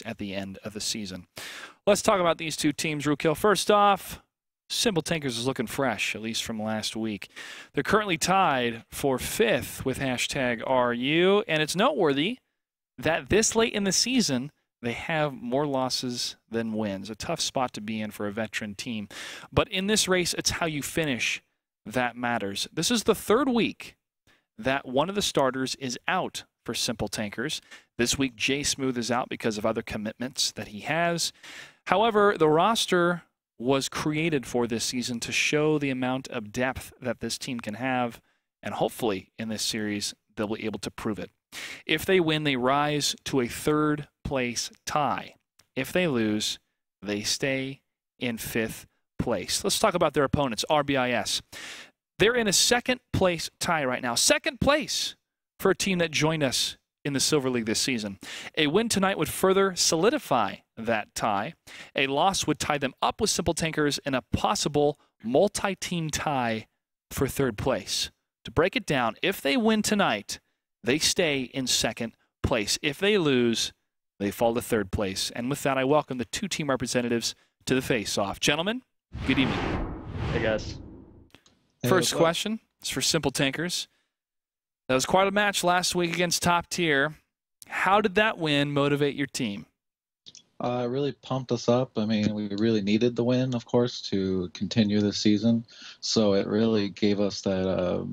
at the end of the season. Let's talk about these two teams, Rookhill. First off, Simple Tankers is looking fresh, at least from last week. They're currently tied for 5th with #RU, and it's noteworthy that this late in the season, they have more losses than wins. A tough spot to be in for a veteran team. But in this race, it's how you finish that matters. This is the 3rd week that one of the starters is out for Simple Tankers. This week, Jay Smooth is out because of other commitments that he has. However, the roster was created for this season to show the amount of depth that this team can have, and hopefully in this series, they'll be able to prove it. If they win, they rise to a 3rd place tie. If they lose, they stay in 5th place. Let's talk about their opponents, RBIS. They're in a 2nd place tie right now. 2nd place for a team that joined us in the Silver League this season. A win tonight would further solidify that tie. A loss would tie them up with Simple Tankers in a possible multi-team tie for 3rd place. To break it down, if they win tonight, they stay in 2nd place. If they lose, they fall to 3rd place. And with that, I welcome the 2 team representatives to the face-off. Gentlemen, good evening. Hey, guys. First question is for Simple Tankers. That was quite a match last week against Top Tier. How did that win motivate your team? It really pumped us up. I mean, we really needed the win, of course, to continue the season. So it really gave us that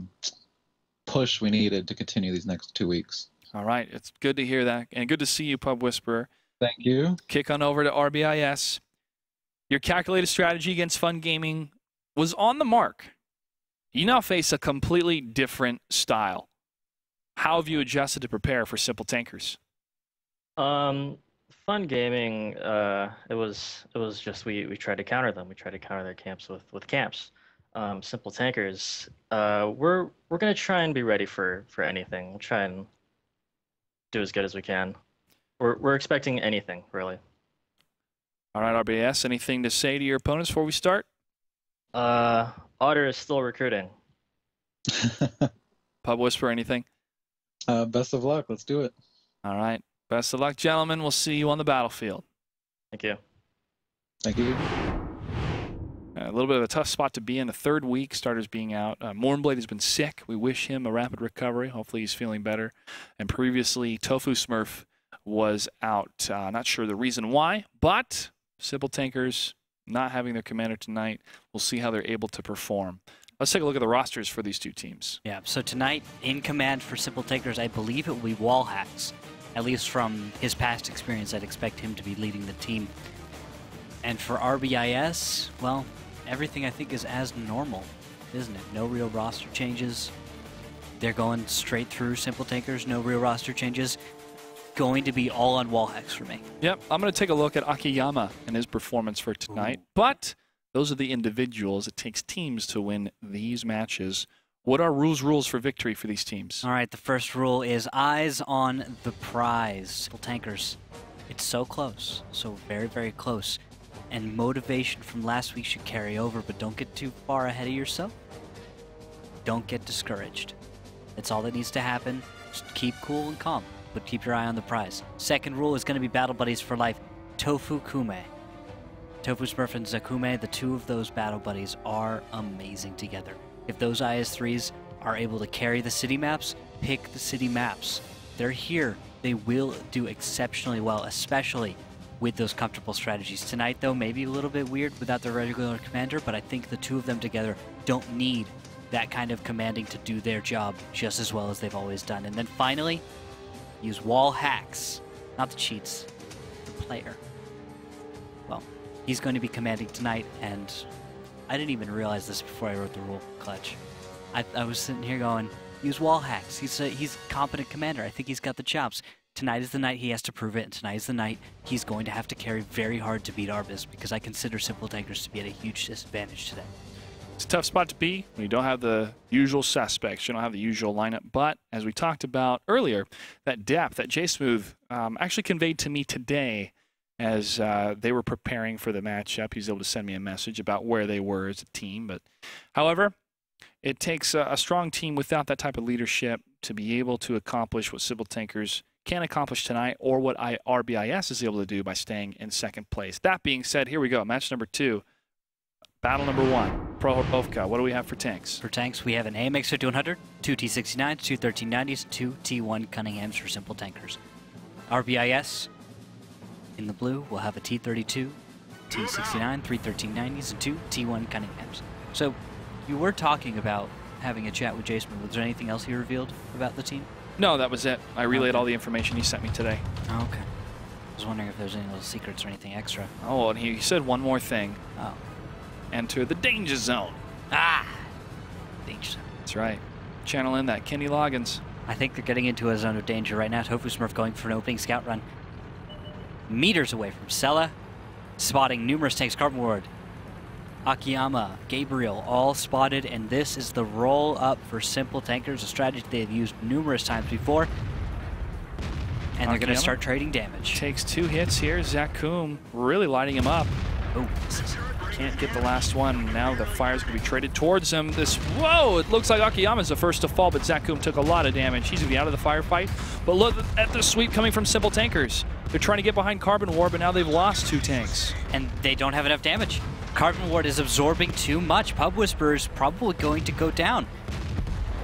push we needed to continue these next 2 weeks. All right. It's good to hear that. And good to see you, Pub Whisperer. Thank you. Kick on over to RBIS. Your calculated strategy against Fun Gaming was on the mark. You now face a completely different style. How have you adjusted to prepare for Simple Tankers? Fun Gaming, it was just we tried to counter them. We tried to counter their camps with camps. Simple Tankers, we're gonna try and be ready for anything. We'll try and do as good as we can. We're expecting anything, really. All right, RBS, anything to say to your opponents before we start? Otter is still recruiting. Pub Whisperer, anything? Best of luck. Let's do it. All right. Best of luck, gentlemen. We'll see you on the battlefield. Thank you. Thank you. A little bit of a tough spot to be in. The 3rd week, starters being out. Mornblade has been sick. We wish him a rapid recovery. Hopefully he's feeling better. And previously, Tofu Smurf was out. Not sure the reason why, but Simple Tankers not having their commander tonight. We'll see how they're able to perform. Let's take a look at the rosters for these 2 teams. Yeah, so tonight, in command for Simple Tankers, I believe it will be Wall Hacks. At least from his past experience, I'd expect him to be leading the team. And for RBIS, well, everything I think is as normal, isn't it? No real roster changes. They're going straight through Simple Tankers, no real roster changes. Going to be all on Wall Hacks for me. Yep, I'm going to take a look at Akiyama and his performance for tonight. But those are the individuals. It takes teams to win these matches. What are rules for victory for these teams? All right, the first rule is eyes on the prize. Simple Tankers, it's so close, so very, very close. And motivation from last week should carry over, but don't get too far ahead of yourself. Don't get discouraged. That's all that needs to happen. Just keep cool and calm, but keep your eye on the prize. Second rule is going to be battle buddies for life. Tofu Kume. Tofu Smurf and Zakume, the 2 of those battle buddies are amazing together. If those IS-3s are able to carry the city maps, pick the city maps. They're here. They will do exceptionally well, especially with those comfortable strategies. Tonight, though, maybe a little bit weird without their regular commander, but I think the 2 of them together don't need that kind of commanding to do their job just as well as they've always done. And then finally, use Wall Hacks, not the cheats, the player. Well, he's going to be commanding tonight, and I didn't even realize this before I wrote the rule, Clutch. I was sitting here going, use Wall Hacks. He's a competent commander. I think he's got the chops. Tonight is the night he has to prove it, and tonight is the night he's going to have to carry very hard to beat RBIS, because I consider Simple Tankers to be at a huge disadvantage today. It's a tough spot to be when you don't have the usual suspects. You don't have the usual lineup. But as we talked about earlier, that depth that Jay Smooth actually conveyed to me today as they were preparing for the matchup. He was able to send me a message about where they were as a team. But however, it takes a strong team without that type of leadership to be able to accomplish what Simple Tankers can accomplish tonight or what RBIS is able to do by staying in second place. That being said, here we go. Match number 2. Battle number 1. Prohorovka. What do we have for tanks? For tanks, we have an AMX 5100, 2 T69s, 2 1390s, 2 T1 Cunninghams for simple tankers. RBIS, in the blue, we'll have a T32, T69, 3 1390s, and 2 T1 Cunninghams. So, you were talking about having a chat with Jason. Was there anything else he revealed about the team? No, that was it. I relayed all the information he sent me today. Oh, okay. I was wondering if there's any little secrets or anything extra. Oh, and he said one more thing. Oh. Enter the danger zone. Ah! Danger zone. That's right. Channel in that Kenny Loggins. I think they're getting into a zone of danger right now. Tofu Smurf going for an opening scout run. Meters away from Sella, spotting numerous tanks. Carbon Ward, Akiyama, Gabriel, all spotted, and this is the roll up for simple tankers, a strategy they've used numerous times before. And they're going to start trading damage. Takes 2 hits here. Zakum really lighting him up. Oh, can't get the last one. Now the fire's going to be traded towards him. Whoa, it looks like Akiyama's the first to fall, but Zakum took a lot of damage. He's going to be out of the firefight. But look at the sweep coming from Simple Tankers. They're trying to get behind Carbon War, but now they've lost 2 tanks. And they don't have enough damage. Carbon Ward is absorbing too much. Pub Whisperer is probably going to go down.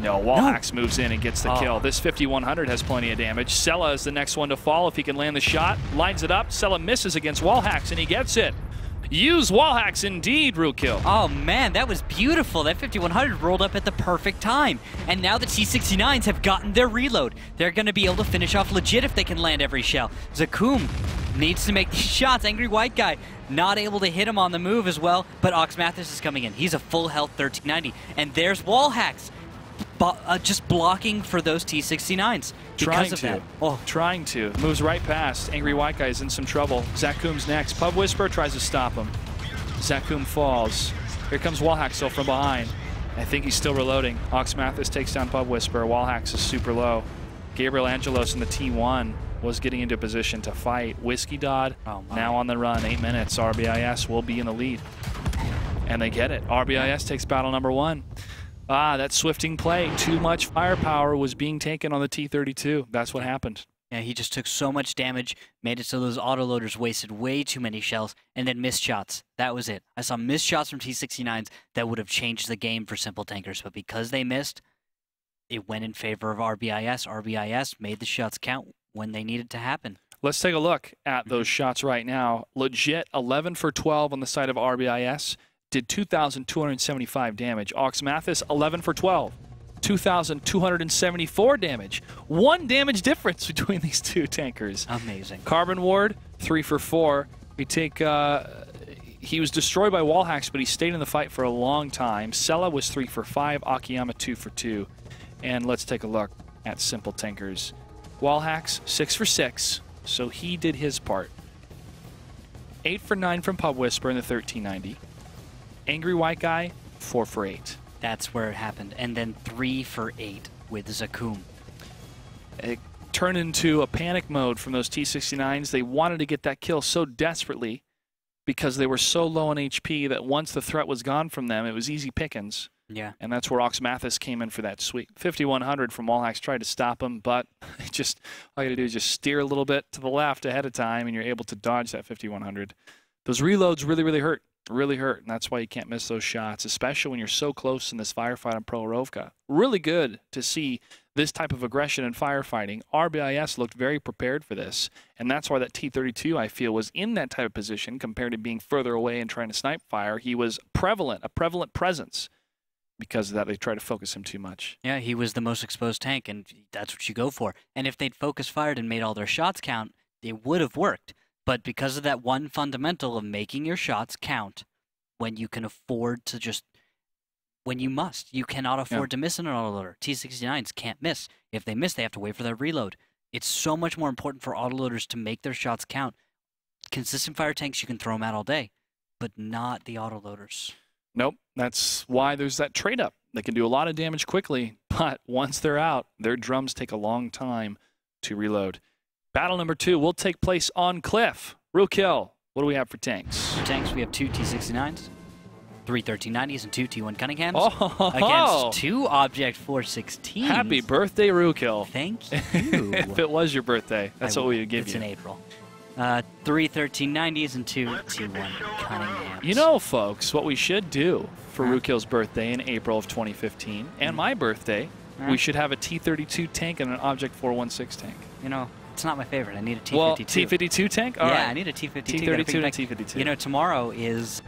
No, Wallhacks moves in and gets the kill. This 5100 has plenty of damage. Sella is the next one to fall if he can land the shot. Lines it up. Sella misses against Wallhacks, and he gets it. Use Wallhacks indeed, Rukill. Oh man, that was beautiful. That 5100 rolled up at the perfect time. And now the T69s have gotten their reload. They're going to be able to finish off legit if they can land every shell. Zakum needs to make these shots. Angry White Guy not able to hit him on the move as well, but Ox Mathis is coming in. He's a full health 1390. And there's Wallhacks just blocking for those T69s. Trying to. Moves right past. Angry White Guy is in some trouble. Zakum's next. Pub Whisper tries to stop him. Zakum falls. Here comes Wallhacks still from behind. I think he's still reloading. Ox Mathis takes down Pub Whisper. Wallhacks is super low. Gabriel Angelos in the T1 was getting into position to fight. Whiskey Dodd now on the run. 8 minutes. RBIS will be in the lead. And they get it. RBIS takes battle number 1. That swifting play. Too much firepower was being taken on the T-32. That's what happened. Yeah, he just took so much damage, made it so those autoloaders wasted way too many shells, and then missed shots. That was it. I saw missed shots from T-69s that would have changed the game for simple tankers, but because they missed, it went in favor of RBIS. RBIS made the shots count when they needed to happen. Let's take a look at those shots right now. Legit 11 for 12 on the side of RBIS. Did 2,275 damage. Ox Mathis, 11 for 12. 2,274 damage. 1 damage difference between these 2 tankers. Amazing. Carbon Ward, 3 for 4. He was destroyed by Wallhacks, but he stayed in the fight for a long time. Sella was 3 for 5. Akiyama, 2 for 2. And let's take a look at simple tankers. Wallhacks, 6 for 6. So he did his part. 8 for 9 from Pub Whisper in the 1390. Angry White Guy, 4 for 8. That's where it happened. And then 3 for 8 with Zakum. It turned into a panic mode from those T-69s. They wanted to get that kill so desperately because they were so low on HP that once the threat was gone from them, it was easy pickings. Yeah. And that's where Ox Mathis came in for that sweep. 5,100 from Wallhacks tried to stop him, but just all you got to do is just steer a little bit to the left ahead of time, and you're able to dodge that 5,100. Those reloads really hurt. Really hurt, and that's why you can't miss those shots, especially when you're so close in this firefight on Prohorovka. Really good to see this type of aggression in firefighting. RBIS looked very prepared for this, and that's why that T-32, I feel, was in that type of position compared to being further away and trying to snipe fire. He was a prevalent presence. Because of that, they tried to focus him too much. Yeah, he was the most exposed tank, and that's what you go for. And if they'd focus fired and made all their shots count, it would have worked. But because of that one fundamental of making your shots count when you can afford to when you must. You cannot afford to miss an autoloader. T-69s can't miss. If they miss, they have to wait for their reload. It's so much more important for autoloaders to make their shots count. Consistent fire tanks, you can throw them out all day, but not the autoloaders. Nope. That's why there's that trade up. They can do a lot of damage quickly, but once they're out, their drums take a long time to reload. Battle number 2 will take place on Cliff. Real kill. What do we have for tanks? For tanks, we have 2 T-69s, 3 1390s and 2 T1 Cunninghams Oh, against 2 Object 416s. Happy birthday, Rukill. Thank you. If it was your birthday, that's what we would give it's you. in April. 3 1390s and 2 T1 Cunninghams. You know, folks, what we should do for Huh? Rukill's birthday in April of 2015 and my birthday, Huh? we should have a T-32 tank and an Object 416 tank. You know, it's not my favorite. I need a T-52. Well, T-52 tank? All yeah, right. I need a T-52. T-32 Gotta and pick a back- T-52. You know, tomorrow is,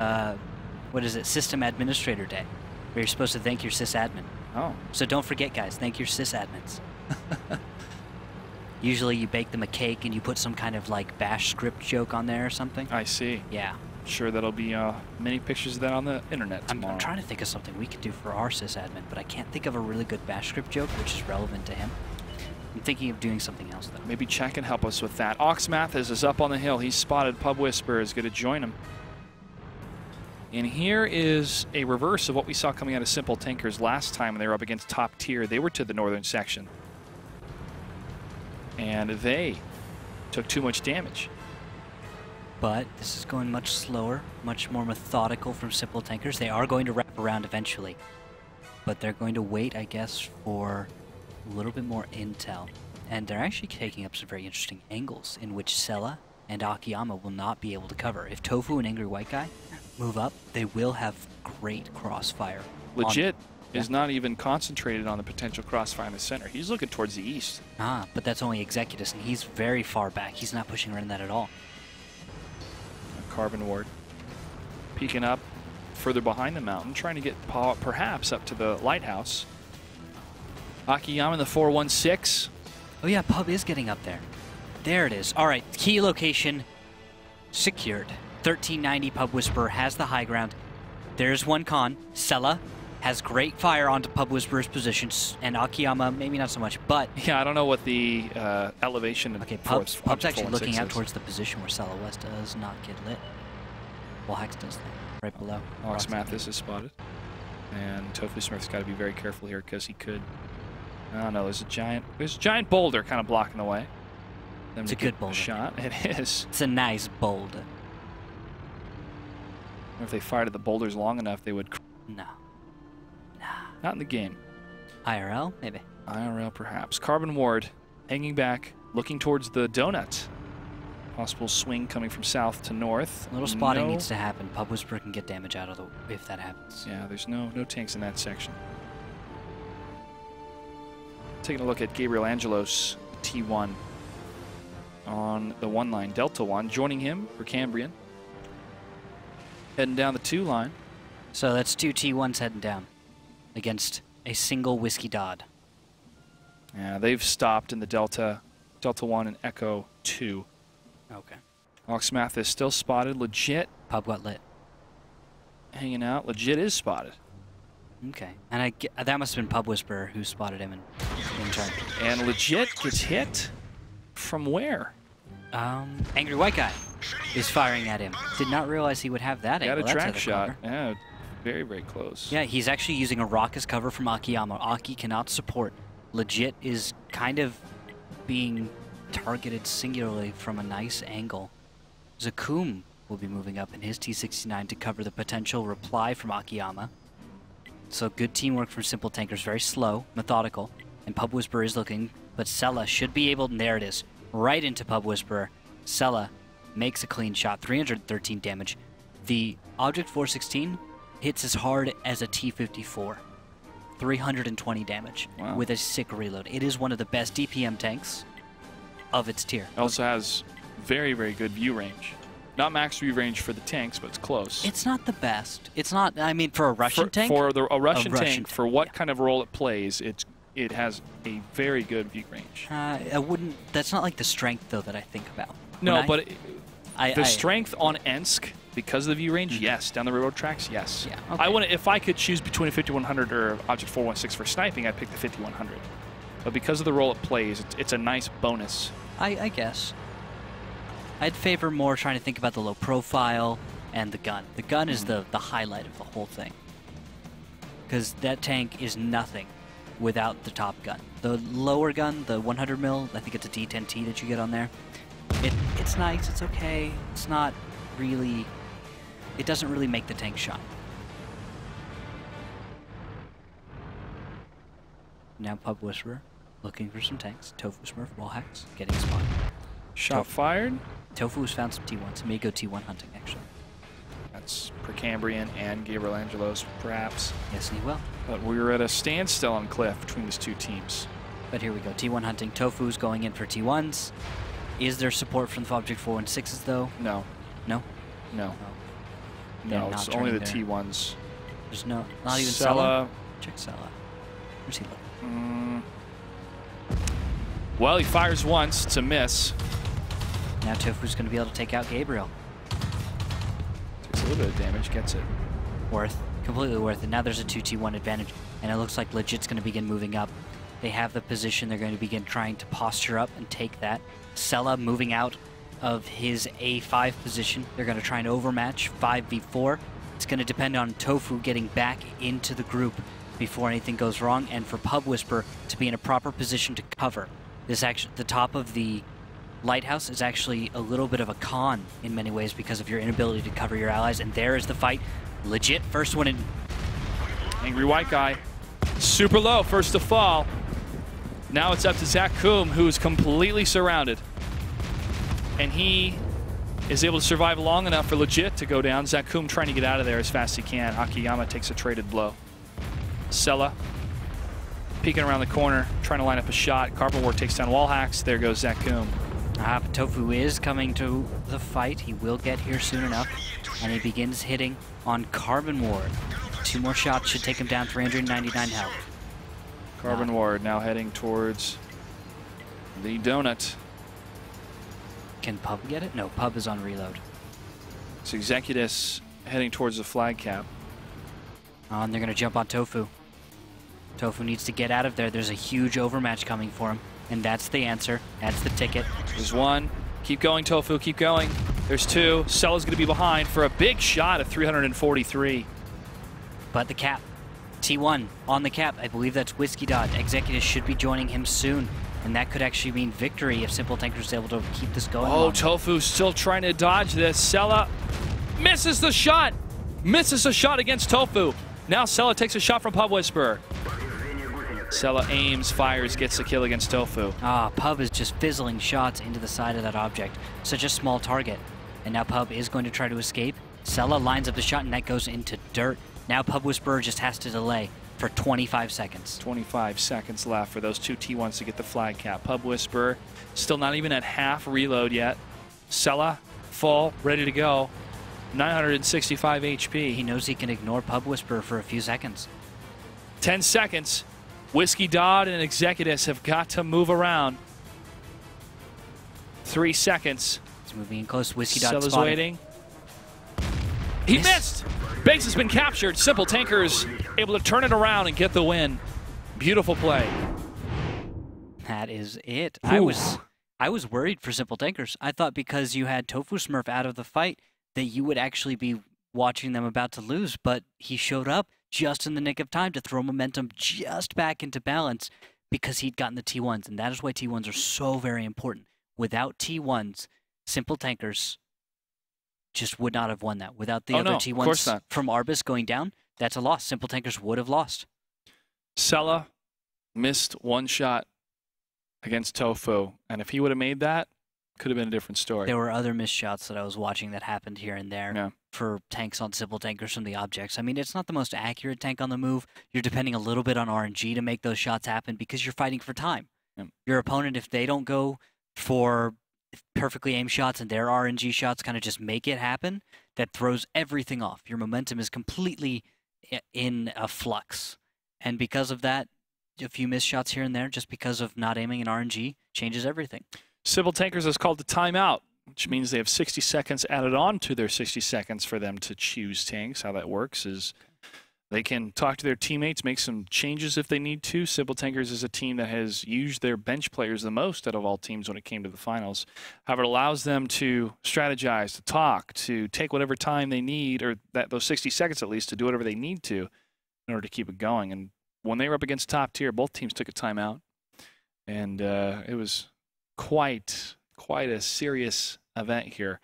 what is it, System Administrator Day, where you're supposed to thank your sysadmin. Oh. So don't forget, guys, thank your sysadmins. Usually you bake them a cake and you put some kind of like bash script joke on there or something. I see. Yeah. Sure, that'll be many pictures of that on the internet tomorrow. I'm trying to think of something we could do for our sysadmin, but I can't think of a really good bash script joke which is relevant to him. I'm thinking of doing something else, though. Maybe Chad can help us with that. Ox Mathis is up on the hill. He's spotted. Pub Whisperer is going to join him. And here is a reverse of what we saw coming out of Simple Tankers last time when they were up against top tier. They were to the northern section. And they took too much damage. But this is going much slower, much more methodical from Simple Tankers. They are going to wrap around eventually. But they're going to wait, I guess, for a little bit more intel. And they're actually taking up some very interesting angles in which Sella and Akiyama will not be able to cover. If Tofu and Angry White Guy move up, they will have great crossfire. Legit is not even concentrated on the potential crossfire in the center. He's looking towards the east. But that's only Executus, and he's very far back. He's not pushing around that at all. Carbon Ward peeking up further behind the mountain, trying to get perhaps up to the lighthouse. Akiyama in the 416. Oh yeah, Pub is getting up there. There it is. All right, key location secured. 1390 Pub Whisperer has the high ground. There's one con. Sella has great fire onto Pub Whisperer's positions, and Akiyama maybe not so much, but... Yeah, I don't know what the elevation of Okay, Pub's Pub's actually looking out is. towards the position where Sella West does not get lit. Well, Hex does that, right below. Ox Mathis is spotted. And Tofu Smith's got to be very careful here because he could... I don't know, there's a giant boulder kind of blocking the way. It's a good boulder. Shot. It is. It's a nice boulder. If they fired at the boulders long enough, they would... No. Not in the game. IRL, maybe. IRL, perhaps. Carbon Ward hanging back, looking towards the donut. Possible swing coming from south to north. A little spotting needs to happen. Pub Whisperer can get damage out of the if that happens. Yeah, there's no tanks in that section. Taking a look at Gabriel Angelos, T1 on the 1 line. Delta 1 joining him for Cambrian. Heading down the 2 line. So that's 2 T1s heading down against a single Whiskey Dodd. Yeah, they've stopped in the Delta 1 and Echo 2. Okay. Oxmath is still spotted. Legit Pub got lit. hanging out. Legit is spotted. Okay. And that must have been Pub Whisperer who spotted him in turn. And Legit gets hit from where? Angry White Guy is firing at him. Did not realize he would have that Got angle. a That's track rather shot. clever. Yeah, very, very close. Yeah, he's actually using a rock as cover from Akiyama. Aki cannot support. Legit is kind of being targeted singularly from a nice angle. Zakum will be moving up in his T-69 to cover the potential reply from Akiyama. So good teamwork from Simple Tankers. Very slow, methodical. And Pub Whisperer is looking, but Sella should be able, and there it is. Right into Pub Whisperer. Sella makes a clean shot, 313 damage. The Object 416 hits as hard as a T-54. 320 damage with a sick reload. It is one of the best DPM tanks of its tier. It also has very, very good view range. Not max view range for the tanks, but it's close. It's not the best. It's not, I mean, for a Russian tank? For a Russian tank, tank, for what kind of role it plays, it has a very good view range. I wouldn't, that's not like the strength, though, that I think about. No, but the I strength on Ensk, because of the view range, yes. Down the railroad tracks, yes. Yeah, okay. I want if I could choose between a 5100 or Object 416 for sniping, I'd pick the 5100. But because of the role it plays, it's a nice bonus. I guess. I'd favor more trying to think about the low profile and the gun. The gun is the highlight of the whole thing. Because that tank is nothing without the top gun. The lower gun, the 100 mil, I think it's a D10T that you get on there. It's nice, it's okay. It's not really, it doesn't really make the tank shine. Now Pub Whisperer looking for some tanks. Tofu Smurf, wall hacks, getting spotted. Shot fired. Tofu has found some T1s. He may go T1 hunting, actually. That's Precambrian and Gabriel Angelos, perhaps. Yes, and he will. But we were at a standstill on Cliff between these two teams. But here we go. T1 hunting. Tofu's going in for T1s. Is there support from the Object 416s, though? No. No? No. They're No, not it's only the turning there. T1s. There's no, not even Sella. Sella. Check Sella. Where's he looking? Well, he fires once. It's a miss. Now Tofu's going to be able to take out Gabriel. Takes a little bit of damage. Gets it. Worth. Completely worth it. Now there's a 2T1 advantage, and it looks like Legit's going to begin moving up. They have the position. They're going to begin trying to posture up and take that. Sella moving out of his A5 position. They're going to try and overmatch 5v4. It's going to depend on Tofu getting back into the group before anything goes wrong, and for Pub Whisper to be in a proper position to cover. This actually, the top of the lighthouse is actually a little bit of a con in many ways because of your inability to cover your allies, and there is the fight. Legit first one in. Angry white guy. Super low, first to fall. Now it's up to Zach Koom, who's completely surrounded. And he is able to survive long enough for Legit to go down. Zach Koom trying to get out of there as fast as he can. Akiyama takes a traded blow. Sella peeking around the corner, trying to line up a shot. Carbon War takes down wall hacks. There goes Zach Koom. But Tofu is coming to the fight. He will get here soon enough. And he begins hitting on Carbon Ward. 2 more shots should take him down 399 health. Carbon Ward now heading towards the donut. Can Pub get it? No, Pub is on reload. It's Executus heading towards the flag cap. And they're going to jump on Tofu. Tofu needs to get out of there. There's a huge overmatch coming for him. And that's the answer. That's the ticket. There's 1. Keep going, Tofu. Keep going. There's 2. Sella's going to be behind for a big shot of 343. But the cap. T1 on the cap. I believe that's Whiskey Dot. Executive should be joining him soon. And that could actually mean victory if Simple Tankers is able to keep this going. Oh, Tofu's still trying to dodge this. Sella misses the shot. Misses a shot against Tofu. Now Sella takes a shot from Pub Whisperer. Sella aims, fires, gets the kill against Tofu. Pub is just fizzling shots into the side of that object. Such a small target. And now Pub is going to try to escape. Sella lines up the shot and that goes into dirt. Now Pub Whisperer just has to delay for 25 seconds. 25 seconds left for those 2 T1s to get the flag cap. Pub Whisperer still not even at half reload yet. Sella full, ready to go. 965 HP. He knows he can ignore Pub Whisperer for a few seconds. 10 seconds. Whiskey Dodd and Executus have got to move around. 3 seconds. He's moving in close. Whiskey Dodd Sella's spotted. waiting. He missed! Base has been captured. Simple Tankers able to turn it around and get the win. Beautiful play. That is it. Ooh. I was worried for Simple Tankers. I thought because you had Tofu Smurf out of the fight that you would actually be watching them about to lose, but he showed up just in the nick of time to throw momentum just back into balance because he'd gotten the T1s, and that is why T1s are so very important. Without T1s, Simple Tankers just would not have won that. Without the other T1s from RBIS going down, that's a loss. Simple Tankers would have lost. Sella missed 1 shot against Tofu, and if he would have made that, could have been a different story. There were other missed shots that I was watching that happened here and there. Yeah. For tanks on Simple Tankers from the objects. I mean, it's not the most accurate tank on the move. You're depending a little bit on RNG to make those shots happen because you're fighting for time. Yeah. Your opponent, if they don't go for perfectly aimed shots and their RNG shots kind of just make it happen, that throws everything off. Your momentum is completely in a flux. And because of that, a few missed shots here and there, just because of not aiming in RNG, changes everything. Simple Tankers has called the timeout, which means they have 60 seconds added on to their 60 seconds for them to choose tanks. How that works is they can talk to their teammates, make some changes if they need to. Simple Tankers is a team that has used their bench players the most out of all teams when it came to the finals. However, it allows them to strategize, to talk, to take whatever time they need, or those 60 seconds at least, to do whatever they need to in order to keep it going. And when they were up against top tier, both teams took a timeout. And it was quite a serious event here.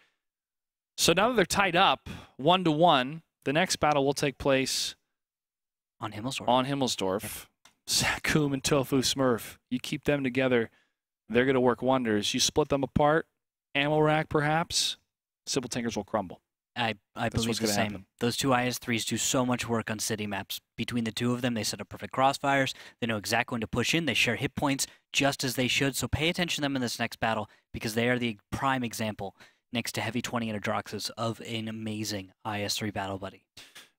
So now that they're tied up 1-1, the next battle will take place on Himmelsdorf. On Himmelsdorf. Zakum and Tofu Smurf. You keep them together, they're going to work wonders. You split them apart, ammo rack perhaps, Simple Tankers will crumble. I believe the same. Happen. Those two IS-3s do so much work on city maps. Between the two of them, they set up perfect crossfires. They know exactly when to push in. They share hit points just as they should. So pay attention to them in this next battle because they are the prime example next to Heavy 20 and Adroxus of an amazing IS-3 battle buddy.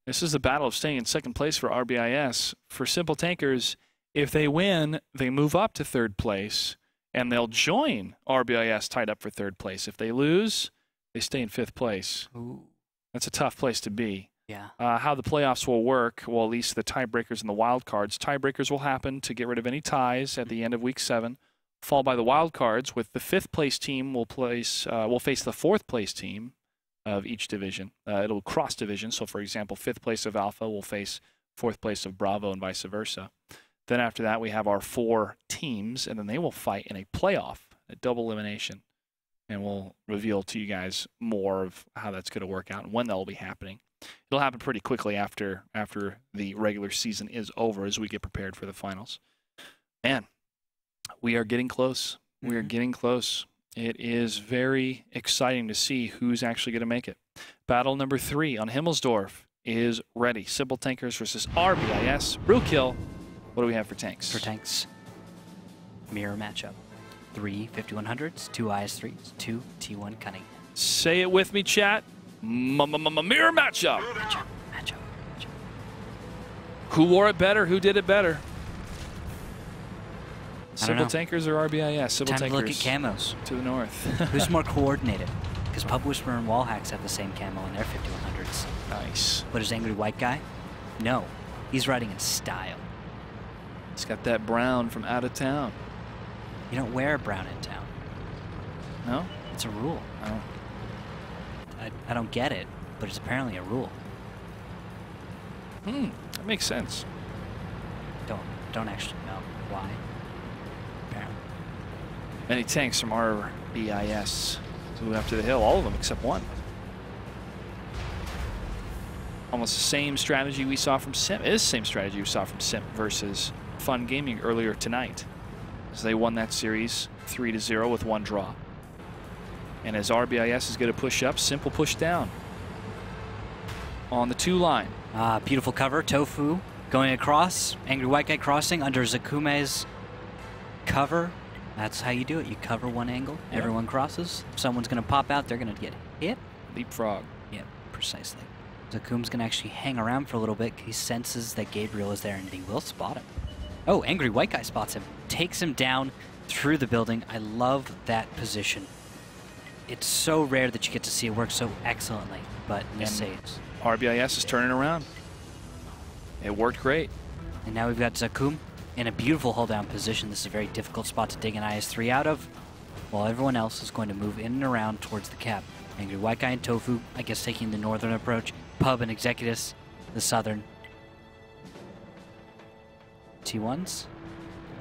This is the battle of staying in second place for RBIS. For Simple Tankers, if they win, they move up to third place, and they'll join RBIS tied up for third place. If they lose, they stay in fifth place. Ooh. That's a tough place to be. Yeah. How the playoffs will work, well, at least the tiebreakers and the wild cards. Tiebreakers will happen to get rid of any ties at the end of Week 7, followed by the wild cards, with the fifth place team will face the fourth place team of each division. It'll cross division. So, for example, fifth place of Alpha will face fourth place of Bravo and vice versa. Then after that, we have our 4 teams, and then they will fight in a playoff, a double elimination. And we'll reveal to you guys more of how that's going to work out and when that will be happening. It'll happen pretty quickly after the regular season is over as we get prepared for the finals. Man, we are getting close. We are getting close. It is very exciting to see who's actually going to make it. Battle number 3 on Himmelsdorf is ready. Simple Tankers versus RBIS. Rookkill. What do we have for tanks? For tanks, mirror matchup. 3 5100s, 2 IS-3s, 2 T1 Cunning. Say it with me, chat. Mirror matchup. Matchup. Who wore it better? Who did it better? I don't know. Simple Tankers or RBIS? Simple Time Tankers. to look at camos. To the north. Who's more coordinated? Because Pub Whisperer and Wallhacks have the same camo in their 5100s. Nice. But is Angry White Guy? No. He's riding in style. He's got that brown from out of town. You don't wear brown in town. No? It's a rule. Oh. I don't get it, but it's apparently a rule. That makes sense. Don't actually know why. Apparently. Many tanks from RBIS move up to the hill. All of them except one. Almost the same strategy we saw from Sim. It is the same strategy we saw from Sim versus Fun Gaming earlier tonight. As they won that series 3-0 with 1 draw. And as RBIS is going to push up, Simple push down. On the 2 line. Beautiful cover. Tofu going across. Angry White Guy crossing under Zakume's cover. That's how you do it. You cover one angle. Yep. Everyone crosses. If someone's going to pop out, they're going to get hit. Leapfrog. Yep, precisely. Zakum's going to actually hang around for a little bit. He senses that Gabriel is there, and he will spot him. Oh, Angry White Guy spots him. Takes him down through the building. I love that position. It's so rare that you get to see it work so excellently, but it saves. RBIS is turning around. It worked great. And now we've got Zakum in a beautiful hold-down position. This is a very difficult spot to dig an IS-3 out of, while everyone else is going to move in and around towards the cap. Angry White Guy and Tofu, I guess, taking the northern approach. Pub and Executus, the southern. T1s?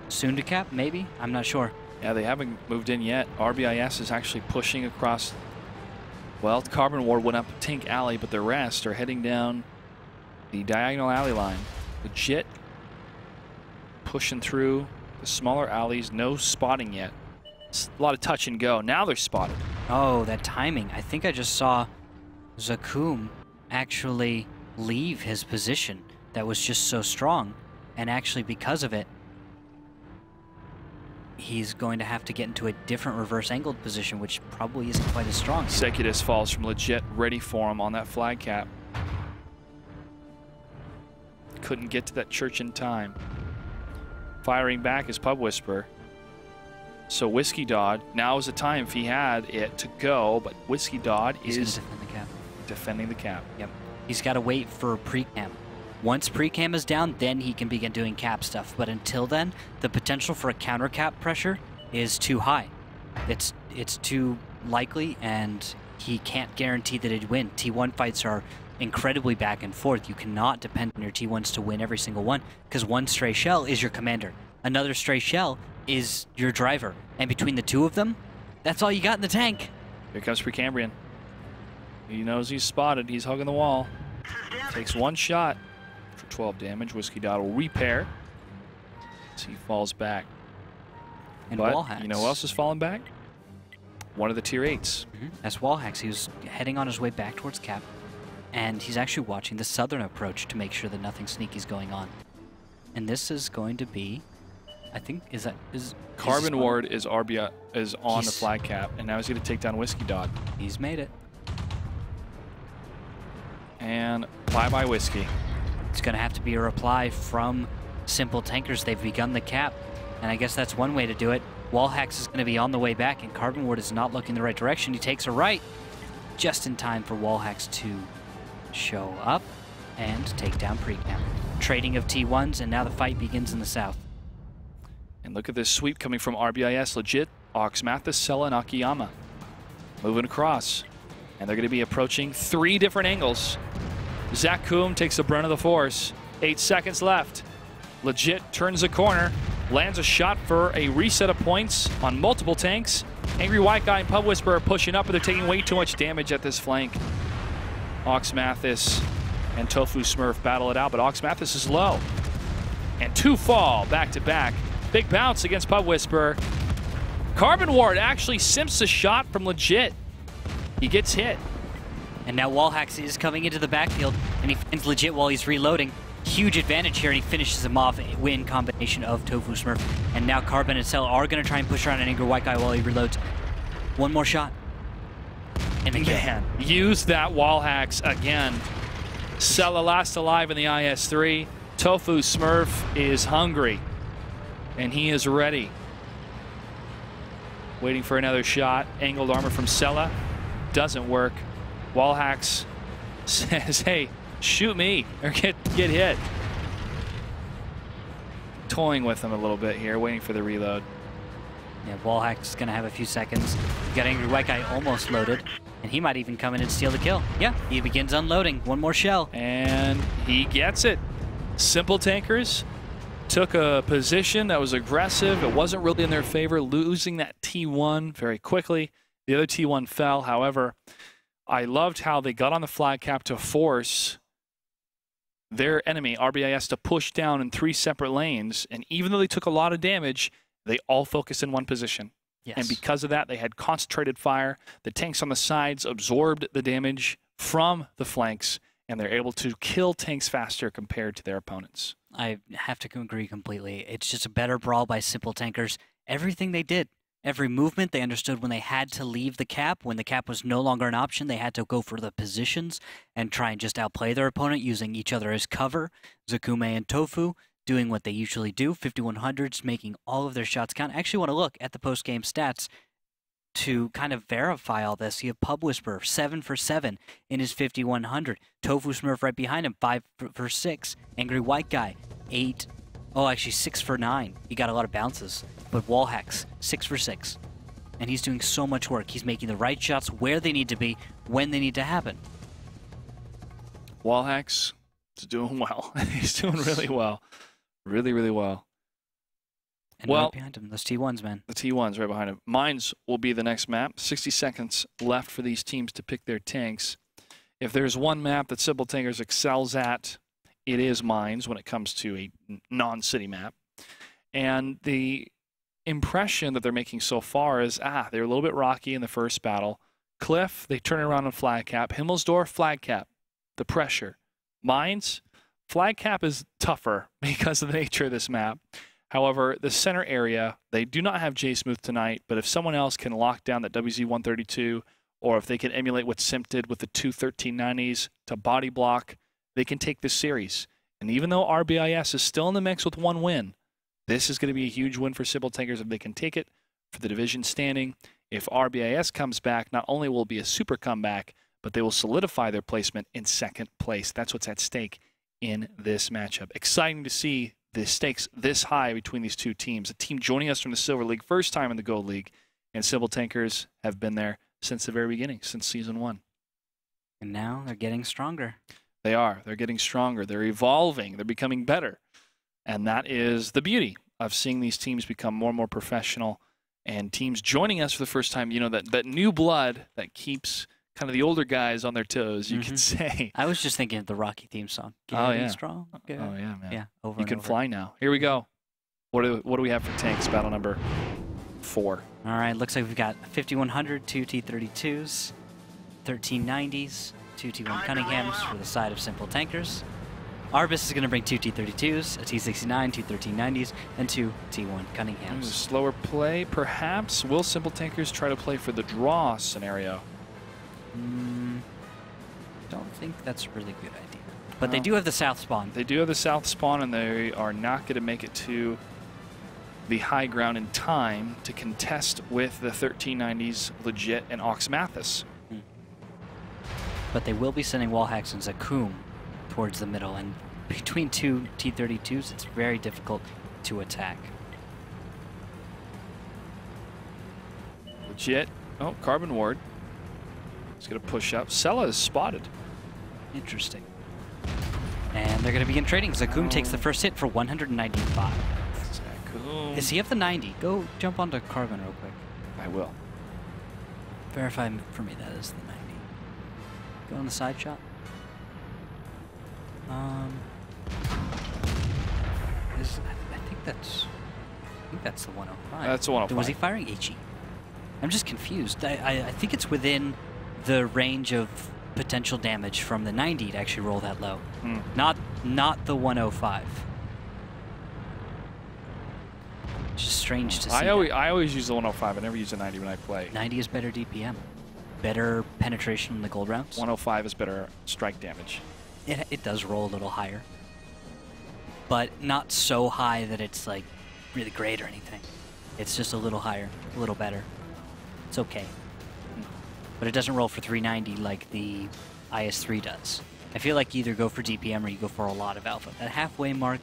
Soon to cap, maybe? I'm not sure. Yeah, they haven't moved in yet. RBIS is actually pushing across. Well, Carbon Ward went up Tank Alley, but the rest are heading down the diagonal alley line. Legit pushing through the smaller alleys. No spotting yet. It's a lot of touch and go. Now they're spotted. Oh, that timing. I think I just saw Zakum actually leave his position that was just so strong. And actually, because of it, he's going to have to get into a different reverse angled position, which probably isn't quite as strong. Executus falls from legit, ready for him on that flag cap. Couldn't get to that church in time. Firing back is Pub Whisperer. So Whiskey Dodd, now is the time if he had it to go, but Whiskey Dodd is defending the cap. Yep. He's got to wait for pre-cam. Once pre-cam is down, then he can begin doing cap stuff. But until then, the potential for a counter cap pressure is too high. It's too likely, and he can't guarantee that he'd win. T1 fights are incredibly back and forth. You cannot depend on your T1s to win every single one, because one stray shell is your commander. Another stray shell is your driver. And between the two of them, that's all you got in the tank. Here comes Precambrian. He knows he's spotted. He's hugging the wall. Takes one shot for 12 damage. Whiskey Dodd will repair. as he falls back. And But Wallhacks. you know who else is falling back? One of the tier 8s. That's Wallhacks. He was heading on his way back towards Cap, and he's actually watching the southern approach to make sure that nothing sneaky is going on. And this is going to be, I think, is Carbon Ward is on the He's- flag cap, and now he's going to take down Whiskey Dog. He's made it. And bye-bye Whiskey. It's going to have to be a reply from Simple Tankers. They've begun the cap, and I guess that's one way to do it. Wallhacks is going to be on the way back, and Carbon Ward is not looking the right direction. He takes a right just in time for Wallhacks to show up and take down Precamp. Trading of T1s, and now the fight begins in the south. And look at this sweep coming from RBIS. Legit, Ox, Mathis, Sella, and Akiyama. Moving across. And they're going to be approaching 3 different angles. Zach Koom takes the brunt of the force. 8 seconds left. Legit turns the corner. Lands a shot for a reset of points on multiple tanks. Angry White Guy and Pub Whisperer are pushing up, but they're taking way too much damage at this flank. Ox Mathis and Tofu Smurf battle it out, but Ox Mathis is low. And 2 fall back to back. Big bounce against Pub Whisperer. Carbon Ward actually simps a shot from Legit. He gets hit. And now Wallhacks is coming into the backfield, and he finds Legit while he's reloading. Huge advantage here, and he finishes him off in combination of Tofu Smurf. And now Carbon and Cell are going to try and push around an Angry White Guy while he reloads. One more shot. And again. Man, use that Wallhacks again. Sella last alive in the IS-3. Tofu Smurf is hungry, and he is ready. Waiting for another shot. Angled armor from Sella. Doesn't work. Wallhacks says, hey, shoot me or get hit. Toying with him a little bit here, waiting for the reload. Yeah, Wallhacks is going to have a few seconds. You got Angry White Guy almost loaded, and he might even come in and steal the kill. Yeah, he begins unloading. One more shell. And he gets it. Simple Tankers took a position that was aggressive. It wasn't really in their favor, losing that T1 very quickly. The other T1 fell. However, I loved how they got on the flag cap to force their enemy, RBIS, to push down in 3 separate lanes. And even though they took a lot of damage, they all focused in one position. Yes. And because of that, they had concentrated fire. The tanks on the sides absorbed the damage from the flanks, and they're able to kill tanks faster compared to their opponents. I have to agree completely. It's just a better brawl by Simple Tankers. Everything they did, every movement, they understood when they had to leave the cap. When the cap was no longer an option, they had to go for the positions and try and just outplay their opponent, using each other as cover. Zakume and Tofu doing what they usually do, 5100s, making all of their shots count. I actually want to look at the post-game stats to kind of verify all this. You have Pub Whisperer, 7 for 7 in his 5100. Tofu Smurf right behind him, 5 for 6. Angry White Guy, 8. Oh, actually 6 for 9. He got a lot of bounces. But Wallhacks, 6 for 6. And he's doing so much work. He's making the right shots where they need to be, when they need to happen. Wallhacks is doing well. He's doing really well. Really, really well. And Well, right behind him, those T1s, man. The T1's right behind him. Mines will be the next map. 60 seconds left for these teams to pick their tanks. If there's one map that Simple Tankers excels at, it is Mines when it comes to a non-city map. And the impression that they're making so far is, they're a little bit rocky in the first battle. Cliff, they turn around on flag cap. Himmelsdorf, flag cap. The pressure. Mines, flag cap is tougher because of the nature of this map. However, the center area, they do not have J-Smooth tonight, but if someone else can lock down that WZ-132, or if they can emulate what Simp did with the 2 1390s to body block, they can take this series. And even though RBIS is still in the mix with 1 win, this is going to be a huge win for Simple Tankers if they can take it for the division standing. If RBIS comes back, not only will it be a super comeback, but they will solidify their placement in 2nd place. That's what's at stake in this matchup. Exciting to see the stakes this high between these two teams. A team joining us from the Silver League, first time in the Gold League, and Simple Tankers have been there since the very beginning, since Season 1. And now they're getting stronger. They are. They're getting stronger. They're evolving. They're becoming better. And that is the beauty of seeing these teams become more and more professional, and teams joining us for the first time, you know, that new blood that keeps kind of the older guys on their toes, you could say. I was just thinking of the Rocky theme song. Oh, Getting yeah. strong. Oh, yeah, man. Yeah, over You and can over. fly now. Here we go. What do we have for tanks? Battle number 4. All right, looks like we've got 5100, 2 T-32s, 1390s, 2 T1 Cunninghams for the side of Simple Tankers. RBIS is going to bring 2 T-32s, a T-69, 2 1390s, and 2 T1 Cunninghams. Slower play, perhaps. Will Simple Tankers try to play for the draw scenario? Don't think that's a really good idea. But they do have the south spawn. They do have the south spawn, and they are not going to make it to the high ground in time to contest with the 1390s Legit and Ox Mathis. But they will be sending Wallhacks and Zakum towards the middle, and between 2 T-32s, it's very difficult to attack. Legit. Oh, Carbon Ward. He's going to push up. Sella is spotted. Interesting. And they're going to begin trading. Zakum takes the first hit for 195. Zakum. Does he have the 90? Go jump onto Carbon real quick. I will. Verify for me that is the 90. Go on the side shot. I think that's the 105. That's the 105. Was he firing HE? I'm just confused. I think it's within the range of potential damage from the 90 to actually roll that low. Not the 105. It's just strange to see. I always use the 105. I never use the 90 when I play. 90 is better DPM. Better penetration in the gold rounds. 105 is better strike damage. It does roll a little higher. But not so high that it's like really great or anything. It's just a little higher, a little better. It's okay. But it doesn't roll for 390 like the IS-3 does. I feel like you either go for DPM or you go for a lot of alpha. That halfway mark,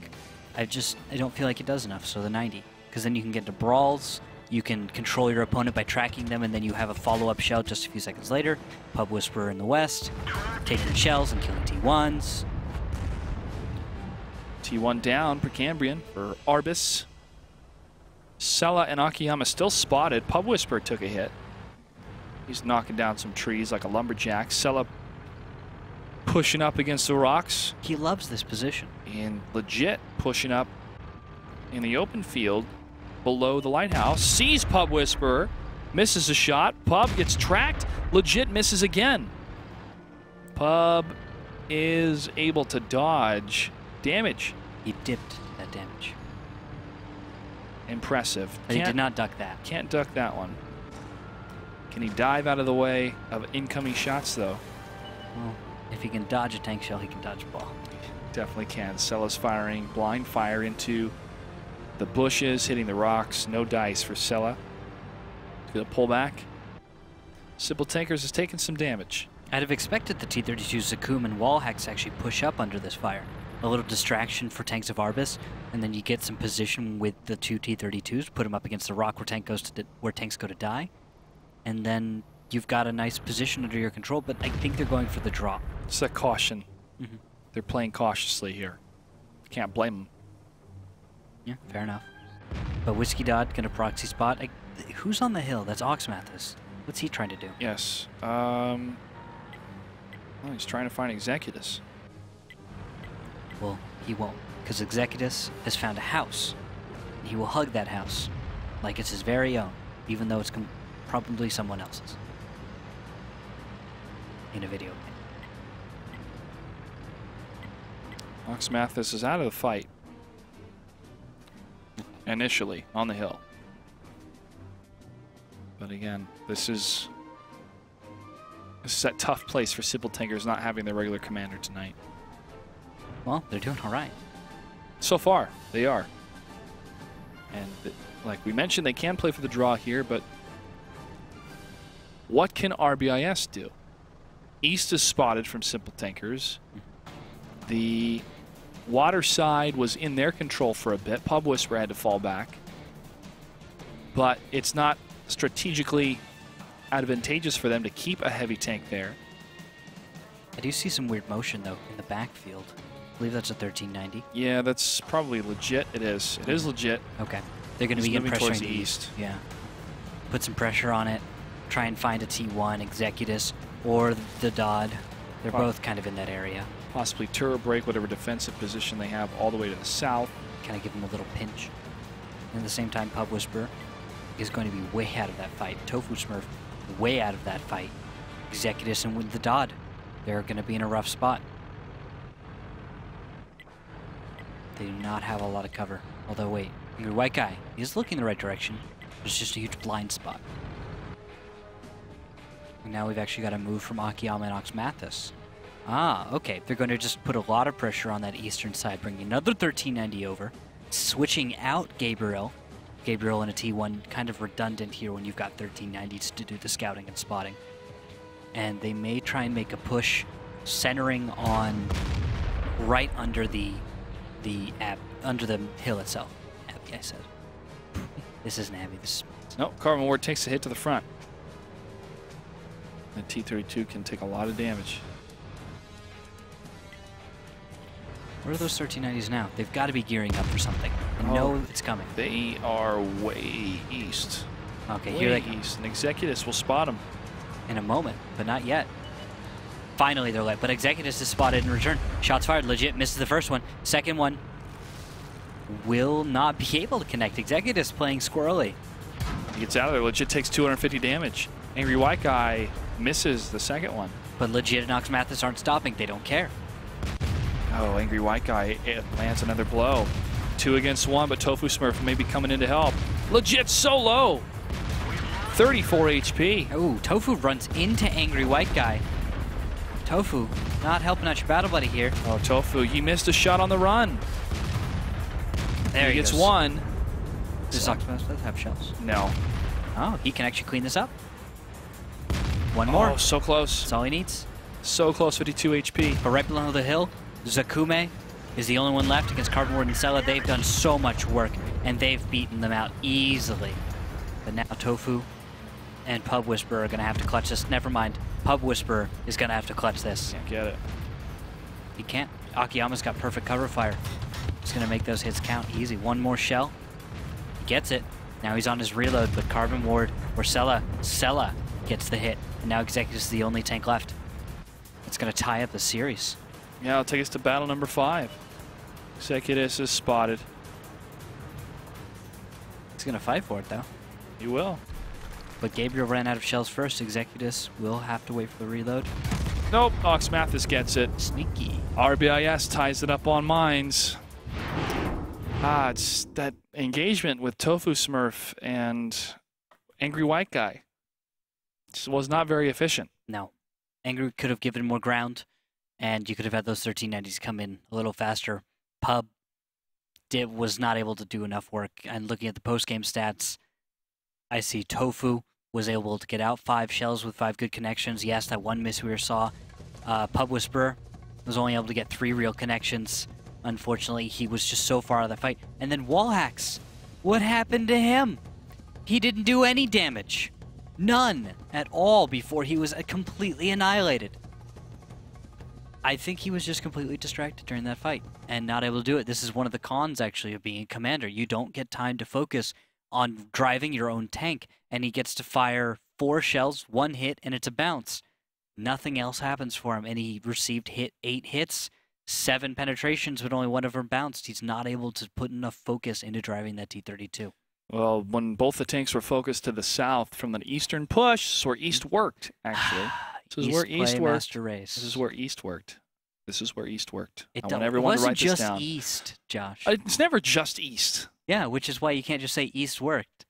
I don't feel like it does enough, so the 90. Because then you can get to brawls, you can control your opponent by tracking them, and then you have a follow-up shell just a few seconds later. Pub Whisperer in the west, taking shells and killing T1s. T1 down, Precambrian for Arbis. Sella and Akiyama still spotted. Pub Whisperer took a hit. He's knocking down some trees like a lumberjack. Sella pushing up against the rocks. He loves this position. And Legit pushing up in the open field below the lighthouse. Sees Pub Whisperer. Misses a shot. Pub gets tracked. Legit misses again. Pub is able to dodge damage. He dipped that damage. Impressive. But he did not duck that. Can't duck that one. Can he dive out of the way of incoming shots, though? Well, if he can dodge a tank shell, he can dodge a ball. Definitely can. Sella's firing blind fire into the bushes, hitting the rocks. No dice for Sella. He's going to pull back. Simple Tankers has taken some damage. I'd have expected the T-32 Zakum and Wallhacks to actually push up under this fire. A little distraction for tanks of Arbis, and then you get some position with the 2 T-32s, put them up against the rock where tanks go to die, and then you've got a nice position under your control, but I think they're going for the draw. It's a caution. They're playing cautiously here. Can't blame them. Yeah, fair enough. But Whiskey Dodd gonna proxy spot. Who's on the hill? That's Ox Mathis. What's he trying to do? Yes. Well, he's trying to find Executus. Well, he won't, because Executus has found a house. And he will hug that house like it's his very own, even though it's probably someone else's. In a video game. Ox Mathis is out of the fight. Initially, on the hill. But again, this is a tough place for Simple Tankers not having their regular commander tonight. Well, they're doing all right. So far, they are. And like we mentioned, they can play for the draw here, but what can RBIS do? East is spotted from Simple Tankers. The water side was in their control for a bit. Pub Whisperer had to fall back. But it's not strategically advantageous for them to keep a heavy tank there. I do see some weird motion, though, in the backfield. I believe that's a 1390. Yeah, that's probably legit. It is. It is legit. Okay. They're going to begin pressuring the east. Yeah. Put some pressure on it. Try and find a T1, Executus, or the Dodd. They're both kind of in that area. Possibly turbo break whatever defensive position they have all the way to the south. Kind of give them a little pinch. And at the same time, Pub Whisperer is going to be way out of that fight. Tofu Smurf, way out of that fight. Executus and with the Dodd, they're going to be in a rough spot. They do not have a lot of cover. Although, wait, Angry White Guy is looking the right direction. There's just a huge blind spot. And now we've actually got a move from Akiyama and Oxmathis. Ah, okay. They're going to just put a lot of pressure on that eastern side, bringing another 1390 over. Switching out Gabriel. Gabriel in a T1, kind of redundant here when you've got 1390s to do the scouting and spotting. And they may try and make a push centering on right under the hill itself. Abbey, I said. This isn't Abbey. This. Nope. Carbon Ward takes a hit to the front. The T-32 can take a lot of damage. Where are those 1390s now? They've got to be gearing up for something. I know it's coming. They are way east. Okay, way here they come. east. And Executus will spot them. In a moment, but not yet. Finally, they're late, but Executus is spotted in return. Shots fired, legit, misses the first one. Second one will not be able to connect. Executus playing squirrely. He gets out of there, legit takes 250 damage. Angry White Guy misses the second one. But legit and Oxmathis aren't stopping, they don't care. Oh, Angry White Guy lands another blow. 2 against 1, but Tofu Smurf may be coming in to help. Legit so low. 34 HP. Ooh, Tofu runs into Angry White Guy. Tofu, not helping out your battle buddy here. Oh, Tofu, he missed a shot on the run. There he gets goes. 1. Does Oxmathis have shells? No. Oh, he can actually clean this up. One more. Oh, so close. That's all he needs. So close, 52 HP. But right below the hill, Zakume is the only one left against Carbon Ward and Sella. They've done so much work, and they've beaten them out easily. But now Tofu and Pub Whisperer are going to have to clutch this. Never mind. Pub Whisperer is going to have to clutch this. Can't get it. He can't. Akiyama's got perfect cover fire. He's going to make those hits count easy. One more shell. He gets it. Now he's on his reload, but Carbon Ward or Sella gets the hit. And now Executus is the only tank left. It's going to tie up the series. Yeah, it'll take us to battle number 5. Executus is spotted. He's going to fight for it, though. He will. But Gabriel ran out of shells first. Executus will have to wait for the reload. Nope, Oxmathis gets it. Sneaky. RBIS ties it up on mines. It's that engagement with Tofu Smurf and Angry White Guy. Just was not very efficient. No. Angry could have given more ground, and you could have had those 1390s come in a little faster. Pub was not able to do enough work. And looking at the post-game stats, I see Tofu was able to get out 5 shells with 5 good connections. Yes, that one miss we saw. Pub Whisperer was only able to get 3 real connections. Unfortunately, he was just so far out of the fight. And then Wallhacks. What happened to him? He didn't do any damage. None at all before he was completely annihilated. I think he was just completely distracted during that fight and not able to do it. This is one of the cons, actually, of being a commander. You don't get time to focus on driving your own tank, and he gets to fire 4 shells, 1 hit, and it's a bounce. Nothing else happens for him, and he received 8 hits, 7 penetrations, but only 1 of them bounced. He's not able to put enough focus into driving that T-32. Well, when both the tanks were focused to the south from the eastern push, this is where east worked, actually. This is where east worked. Master race. This is where east worked. This is where east worked. I want everyone to write this down. It wasn't just east, Josh. It's never just east. Yeah, which is why you can't just say east worked.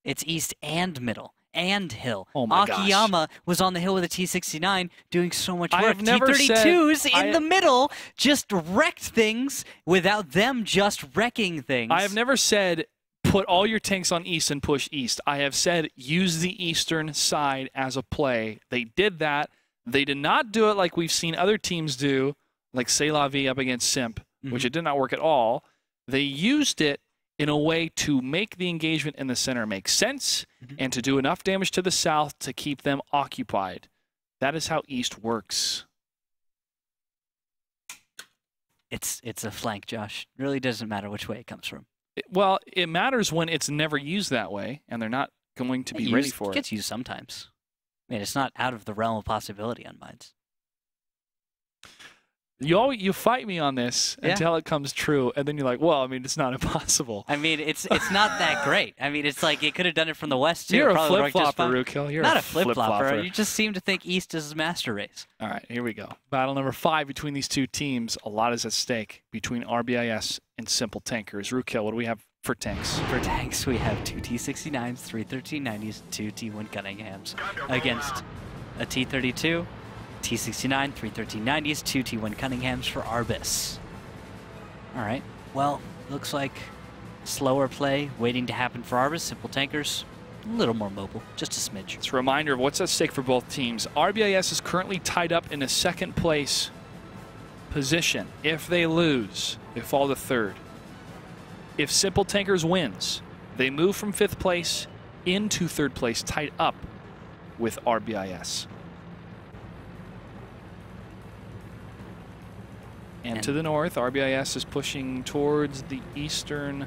It's east and middle and hill. Oh my gosh. Akiyama was on the hill with a T-69 doing so much work. I have never T-32s said, in the middle just wrecked things without them just wrecking things. I have never said put all your tanks on east and push east. I have said use the eastern side as a play. They did that. They did not do it like we've seen other teams do, like C'est La Vie up against Simp, which it did not work at all. They used it in a way to make the engagement in the center make sense and to do enough damage to the south to keep them occupied. That is how east works. It's a flank, Josh. It really doesn't matter which way it comes from. Well, it matters when it's never used that way, and they're not going to be ready for it. It gets used sometimes. I mean, it's not out of the realm of possibility on mines. You fight me on this Yeah. until it comes true, and then you're like, well, I mean, it's not impossible. I mean, it's not that great. I mean, it's like it could have done it from the west too. You're It a probably worked just flip-flopper, fine. Rookhill. You're Not a a flip-flopper. flip-flopper. You just seem to think East is a master race. All right, here we go. Battle number 5 between these two teams. A lot is at stake between RBIS and Simple Tankers. Rookhill, what do we have for tanks? For tanks, we have 2 T-69s, 3 1390s, 2 T-1 Cunninghams against a T-32, T-69, 3 1390s, 2 T-1 Cunninghams for RBIS. All right, well, looks like slower play waiting to happen for RBIS. Simple Tankers, a little more mobile, just a smidge. It's a reminder of what's at stake for both teams. RBIS is currently tied up in a second place position. If they lose, they fall to 3rd. If Simple Tankers wins, they move from 5th place into 3rd place, tied up with RBIS. And to the north, RBIS is pushing towards the eastern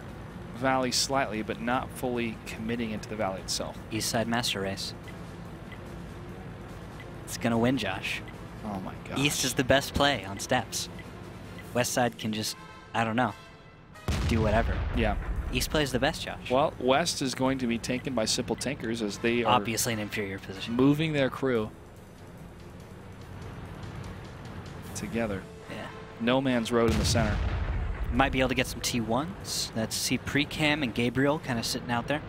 valley slightly, but not fully committing into the valley itself. East side master race. It's gonna win, Josh. Oh my gosh. East is the best play on steps. West side can just, I don't know, do whatever. Yeah. East plays the best, Josh. Well, West is going to be taken by Simple Tankers as they are Obviously an inferior position. moving their crew together. Yeah. No man's road in the center. Might be able to get some T1s. Let's see Precam and Gabriel kind of sitting out there.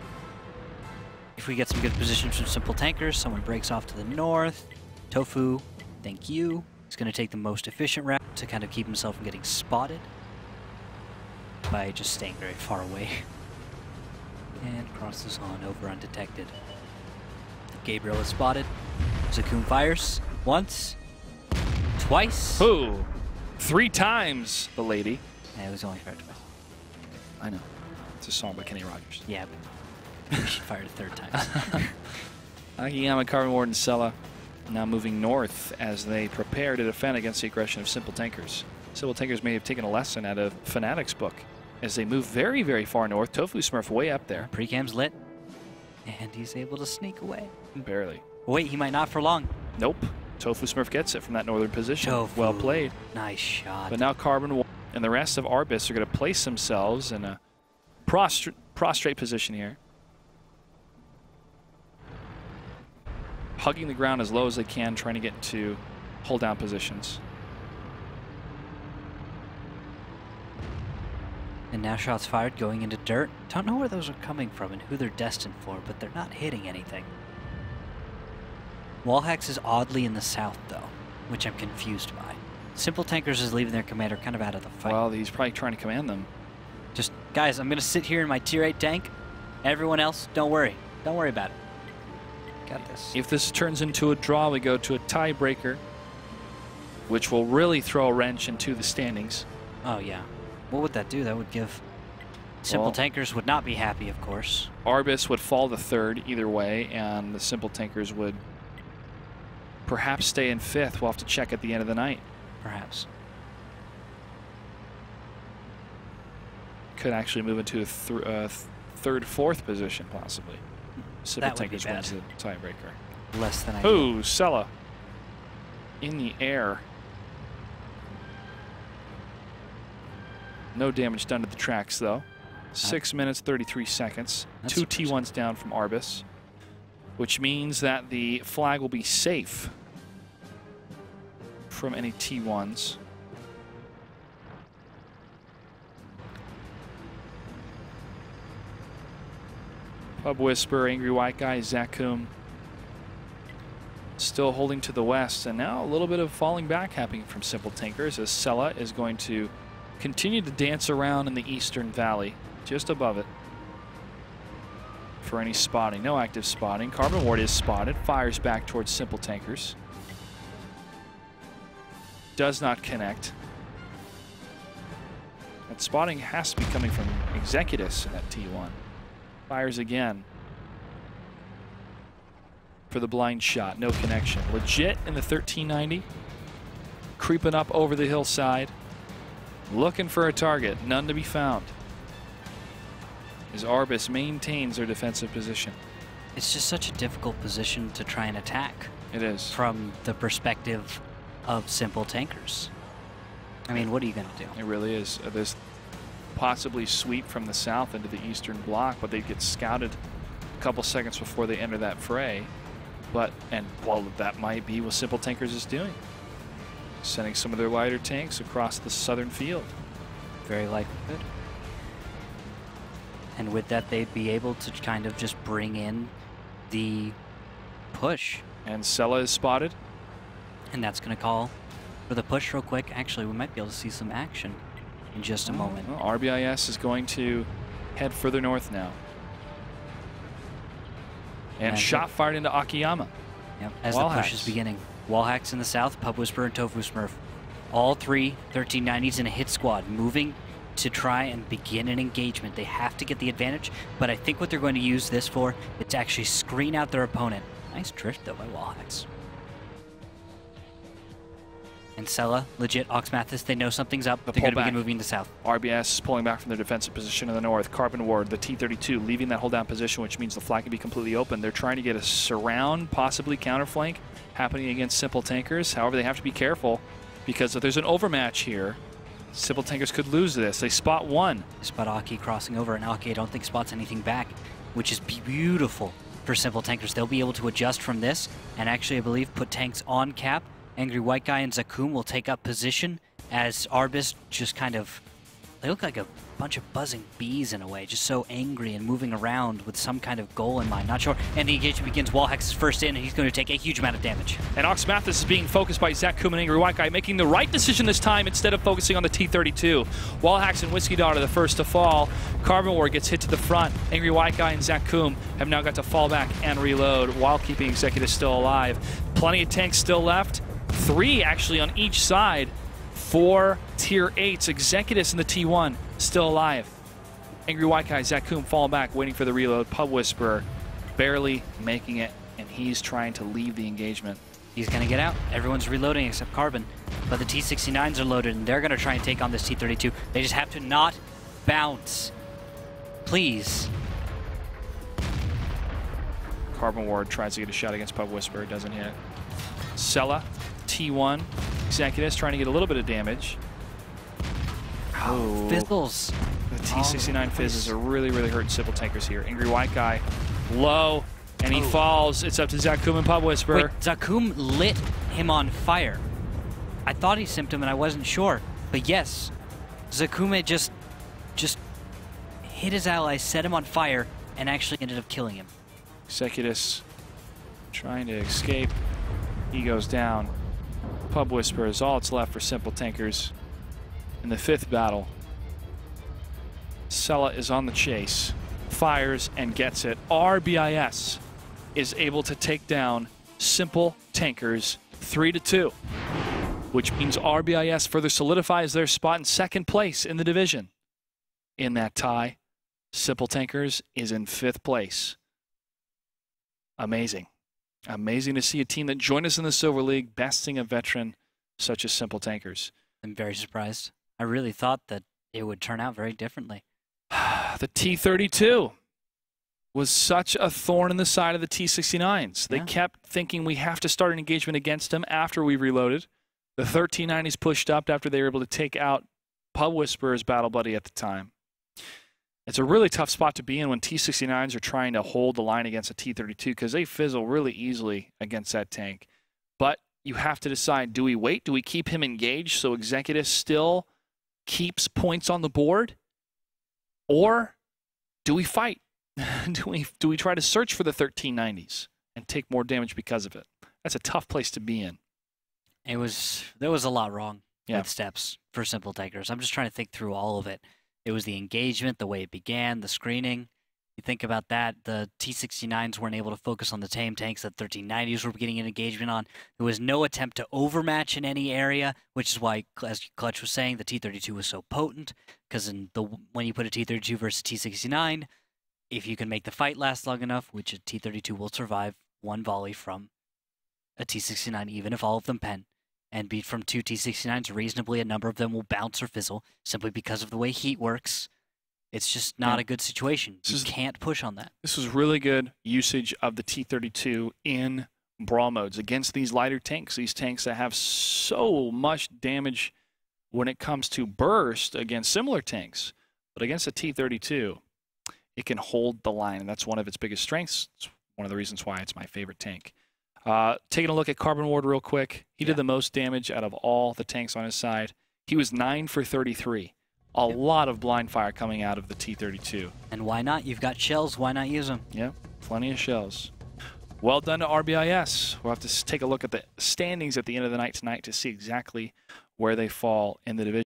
If we get some good positions from Simple Tankers, someone breaks off to the north. Tofu, thank you. He's going to take the most efficient route to kind of keep himself from getting spotted by just staying very far away. And crosses on over undetected. Gabriel is spotted. Zakum fires once, twice. Ooh, 3 times the lady. Yeah, it was only fired twice. I know. It's a song by Kenny Rogers. Yeah, but she fired a 3rd time. Akiyama, Carbon Ward, and Sella now moving north as they prepare to defend against the aggression of Simple Tankers. Simple Tankers may have taken a lesson out of Fnatic's book as they move very, very far north. Tofu Smurf way up there. Precam's lit, and he's able to sneak away. Barely. Wait, he might not for long. Nope. Tofu Smurf gets it from that northern position. Tofu. Well played. Nice shot. But now Carbon Ward and the rest of RBIS are going to place themselves in a prostrate position here. Hugging the ground as low as they can, trying to get into hold down positions. And now shots fired going into dirt. Don't know where those are coming from and who they're destined for, but they're not hitting anything. Wallhacks is oddly in the south, though, which I'm confused by. Simple Tankers is leaving their commander kind of out of the fight. Well, he's probably trying to command them. Just, guys, I'm going to sit here in my tier 8 tank. Everyone else, don't worry. Don't worry about it. Got this. If this turns into a draw, we go to a tiebreaker, which will really throw a wrench into the standings. Oh, yeah. What would that do? That would give... Simple Tankers would not be happy, of course. RBIS would fall to 3rd either way, and the Simple Tankers would perhaps stay in 5th. We'll have to check at the end of the night. Perhaps. Could actually move into a 3rd, 4th position, possibly. Simple That would be Tankers wins the tiebreaker. Less than ideal. Ooh, Sella. In the air. No damage done to the tracks, though. 6 minutes, 33 seconds. That's 2 T1s down from RBIS, which means that the flag will be safe from any T1s. Pub Whisper, Angry White Guy, Zakum still holding to the west, and now a little bit of falling back happening from Simple Tankers as Sella is going to continue to dance around in the eastern valley, just above it, for any spotting. No active spotting. Carbon Ward is spotted, fires back towards Simple Tankers. Does not connect. That spotting has to be coming from Executus in that T1. Fires again for the blind shot. No connection. Legit in the 1390. Creeping up over the hillside. Looking for a target. None to be found. As RBIS maintains their defensive position. It's just such a difficult position to try and attack It is. from the perspective of Simple Tankers. I mean, what are you going to do? It really is. There's possibly sweep from the south into the eastern block, but they get scouted a couple seconds before they enter that fray. Well, that might be what Simple Tankers is doing. Sending some of their lighter tanks across the southern field. Very likely. And with that, they'd be able to kind of just bring in the push. And Sella is spotted. And that's going to call for the push real quick. Actually, we might be able to see some action in just a moment. Well, RBIS is going to head further north now. And shot fired into Akiyama. Yep, as the push is beginning. Wallhacks in the south, Pub Whisperer and Tofu Smurf. All three 1390s in a hit squad moving to try and begin an engagement. They have to get the advantage, but I think what they're going to use this for is to actually screen out their opponent. Nice drift, though, by Wallhacks. And Sella, legit, Oxmathis, they know something's up. They're going to begin moving to south. RBS is pulling back from their defensive position in the north. Carbon Ward, the T-32, leaving that hold down position, which means the flag can be completely open. They're trying to get a surround, possibly counterflank, happening against Simple Tankers. However, they have to be careful, because if there's an overmatch here, Simple Tankers could lose this. They spot one. They spot Aki crossing over, and Aki I don't think spots anything back, which is beautiful for Simple Tankers. They'll be able to adjust from this, and actually, I believe, put tanks on cap. Angry White Guy and Zakum will take up position as RBIS just kind of, they look like a bunch of buzzing bees in a way, just so angry and moving around with some kind of goal in mind. Not sure. And the engagement begins. Wallhacks is first in, and he's going to take a huge amount of damage. And Oxmathis is being focused by Zakum and Angry White Guy, making the right decision this time instead of focusing on the T-32. Wallhacks and Whiskey Daughter the first to fall. Carbon War gets hit to the front. Angry White Guy and Zakum have now got to fall back and reload while keeping Executive still alive. Plenty of tanks still left. 3 actually on each side. 4 tier 8s. Executives in the T1 still alive. Angry White Guy, Zakum fall back, waiting for the reload. Pub Whisperer barely making it, and he's trying to leave the engagement. He's going to get out. Everyone's reloading except Carbon, but the T-69s are loaded, and they're going to try and take on this T-32. They just have to not bounce. Please. Carbon Ward tries to get a shot against Pub Whisperer, doesn't hit. Sella, T1, Executives trying to get a little bit of damage. Oh, fizzles. The T-69 fizzes are really hurting Simple Tankers here. Angry White Guy, low, and he falls. It's up to Zakum and Pub Whisperer. Wait, Zakum lit him on fire. I thought he simped him, and I wasn't sure. But yes, Zakum just hit his ally, set him on fire, and actually ended up killing him. Executives trying to escape. He goes down. Pub Whisperer is all that's left for Simple Tankers in the 5th battle. Sella is on the chase, fires and gets it. RBIS is able to take down Simple Tankers 3-2, which means RBIS further solidifies their spot in 2nd place in the division. In that tie, Simple Tankers is in 5th place. Amazing. Amazing to see a team that joined us in the Silver League besting a veteran such as Simple Tankers. I'm very surprised. I really thought that it would turn out very differently. The T-32 was such a thorn in the side of the T-69s. They kept thinking we have to start an engagement against them after we reloaded. The 1390s pushed up after they were able to take out Pub Whisperer's battle buddy at the time. It's a really tough spot to be in when T-69s are trying to hold the line against a T-32 because they fizzle really easily against that tank. But you have to decide, do we wait? Do we keep him engaged so Executive still keeps points on the board? Or do we fight? do we try to search for the 1390s and take more damage because of it? That's a tough place to be in. There was a lot wrong with steps for Simple Tankers. I'm just trying to think through all of it. It was the engagement, the way it began, the screening. You think about that, the T-69s weren't able to focus on the tame tanks that 1390s were getting an engagement on. There was no attempt to overmatch in any area, which is why, as Clutch was saying, the T-32 was so potent, because when you put a T-32 versus T-69, if you can make the fight last long enough, which a T-32 will survive one volley from a T-69, even if all of them pen, and beat from 2 T-69s reasonably, a number of them will bounce or fizzle simply because of the way heat works. It's just not a good situation. You can't push on that. This was really good usage of the T-32 in brawl modes against these lighter tanks, these tanks that have so much damage when it comes to burst against similar tanks, but against a T-32, it can hold the line, and that's one of its biggest strengths. It's one of the reasons why it's my favorite tank. Taking a look at Carbon Ward real quick, he did the most damage out of all the tanks on his side. He was 9 for 33. A lot of blind fire coming out of the T-32. And why not? You've got shells. Why not use them? Yep, plenty of shells. Well done to RBIS. We'll have to take a look at the standings at the end of the night tonight to see exactly where they fall in the division.